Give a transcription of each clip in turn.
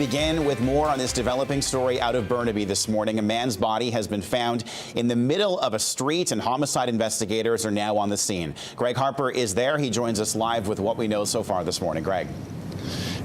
begin with more on this developing story out of Burnaby this morning. A man's body has been found in the middle of a street, and homicide investigators are now on the scene. Greg Harper is there. He joins us live with what we know so far this morning. Greg.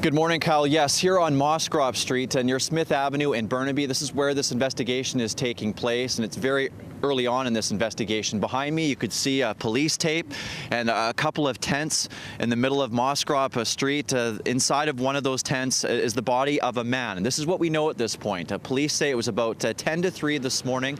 Good morning, Kyle. Yes, here on Mosscrop Street near Smith Avenue in Burnaby. This is where this investigation is taking place, and it's very early on in this investigation. Behind me, you could see police tape and a couple of tents in the middle of Mosscrop Street. Inside of one of those tents is the body of a man, and this is what we know at this point. Police say it was about 10 to 3 this morning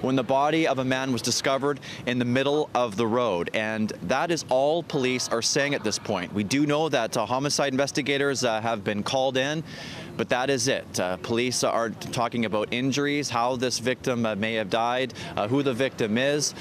when the body of a man was discovered in the middle of the road, and that is all police are saying at this point. We do know that homicide investigators have been called in, but that is it. Police are talking about injuries, how this victim may have died, who the victim is.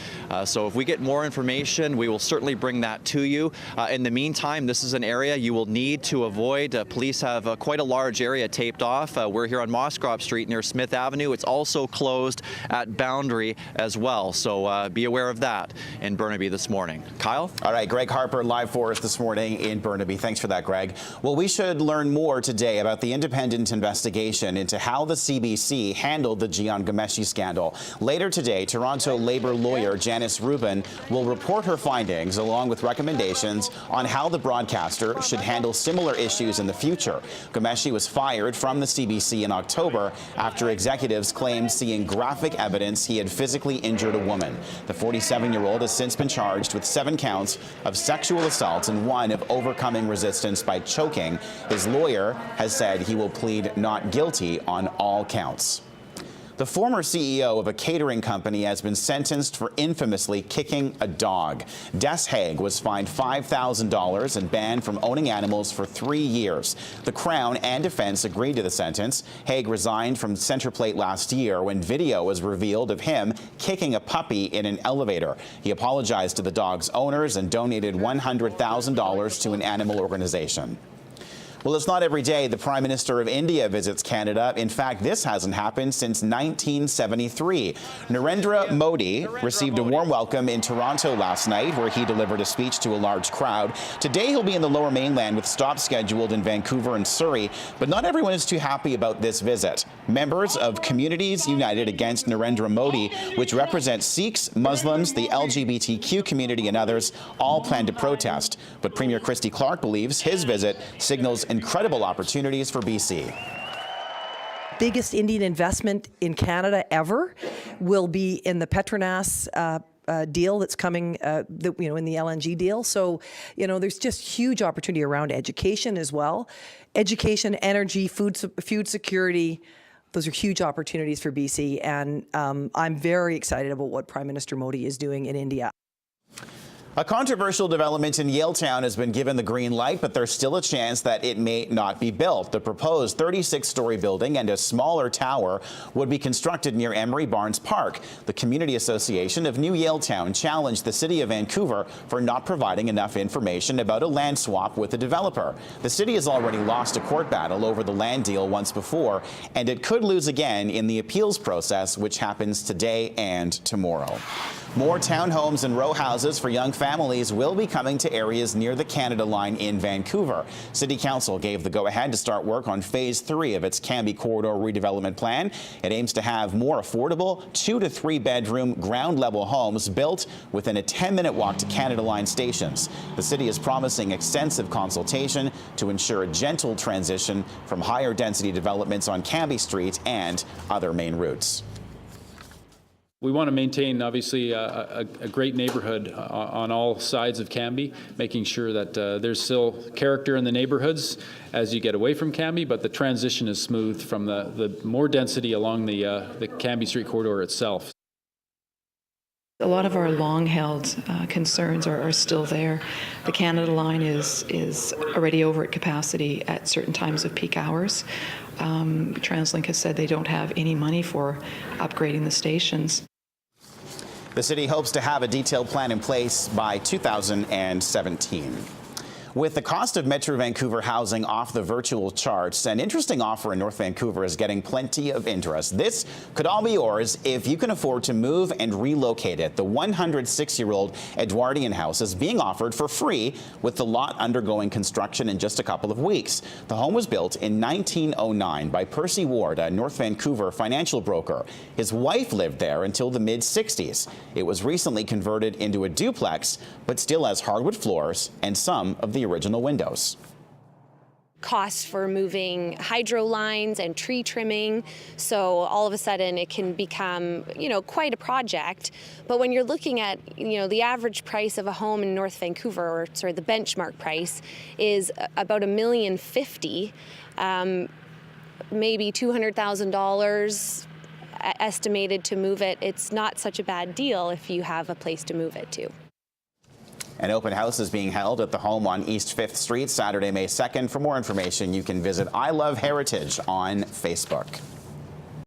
So if we get more information, we will certainly bring that to you. In the meantime, this is an area you will need to avoid. Police have quite a large area taped off. We're here on Mosscrop Street near Smith Avenue. It's also closed at Boundary as well. So be aware of that in Burnaby this morning. Kyle? All right, Greg Harper live for us this morning in Burnaby. Thanks for that, Greg. Well, we should learn more today about the independent investigation into how the CBC handled the Jian Ghomeshi scandal. Later today, Toronto Labour lawyer Janice Rubin will report her findings along with recommendations on how the broadcaster should handle similar issues in the future. Ghomeshi was fired from the CBC in October after executives claimed seeing graphic evidence he had physically injured a woman. The 47-year-old has since been charged with 7 counts of sexual assault and 1 of overcoming resistance by choking. His lawyer has said he will plead not guilty on all counts. The former CEO of a catering company has been sentenced for infamously kicking a dog. Hague was fined $5,000 and banned from owning animals for 3 years. The Crown and defense agreed to the sentence. Hague resigned from Centerplate last year when video was revealed of him kicking a puppy in an elevator. He apologized to the dog's owners and donated $100,000 to an animal organization. Well, it's not every day the Prime Minister of India visits Canada. In fact, this hasn't happened since 1973. Narendra Modi received a warm welcome in Toronto last night, where he delivered a speech to a large crowd. Today, he'll be in the Lower Mainland with stops scheduled in Vancouver and Surrey. But not everyone is too happy about this visit. Members of Communities United Against Narendra Modi, which represents Sikhs, Muslims, the LGBTQ community, and others, all plan to protest. But Premier Christy Clark believes his visit signals incredible opportunities for BC. Biggest Indian investment in Canada ever will be in the Petronas deal that's coming, in the LNG deal. So, there's just huge opportunity around education as well. Education, energy, food security. Those are huge opportunities for BC, and I'm very excited about what Prime Minister Modi is doing in India. A controversial development in Yaletown has been given the green light, but there's still a chance that it may not be built. The proposed 36-story building and a smaller tower would be constructed near Emery Barnes Park. The Community Association of New Yaletown challenged the City of Vancouver for not providing enough information about a land swap with the developer. The city has already lost a court battle over the land deal once before, and it could lose again in the appeals process, which happens today and tomorrow. More townhomes and row houses for young families will be coming to areas near the Canada line in Vancouver. City Council gave the go-ahead to start work on Phase 3 of its Cambie Corridor redevelopment plan. It aims to have more affordable 2 to 3 bedroom ground-level homes built within a 10-minute walk to Canada line stations. The city is promising extensive consultation to ensure a gentle transition from higher density developments on Cambie Street and other main routes. We want to maintain, obviously, a great neighborhood on all sides of Cambie, making sure that there's still character in the neighborhoods as you get away from Cambie, but the transition is smooth from the more density along the Cambie Street corridor itself. A lot of our long-held concerns are still there. The Canada line is already over at capacity at certain times of peak hours. TransLink has said they don't have any money for upgrading the stations. The city hopes to have a detailed plan in place by 2017. With the cost of Metro Vancouver housing off the virtual charts, an interesting offer in North Vancouver is getting plenty of interest. This could all be yours if you can afford to move and relocate it. The 106-year-old Edwardian house is being offered for free, with the lot undergoing construction in just a couple of weeks. The home was built in 1909 by Percy Ward, a North Vancouver financial broker. His wife lived there until the mid-60s. It was recently converted into a duplex, but still has hardwood floors and some of the original windows. Costs for moving hydro lines and tree trimming, so all of a sudden it can become, quite a project. But when you're looking at, the average price of a home in North Vancouver, or the benchmark price, is about $1,050,000, maybe $200,000 estimated to move it. It's not such a bad deal if you have a place to move it to. An open house is being held at the home on East 5th Street Saturday, May 2nd. For more information, you can visit I Love Heritage on Facebook.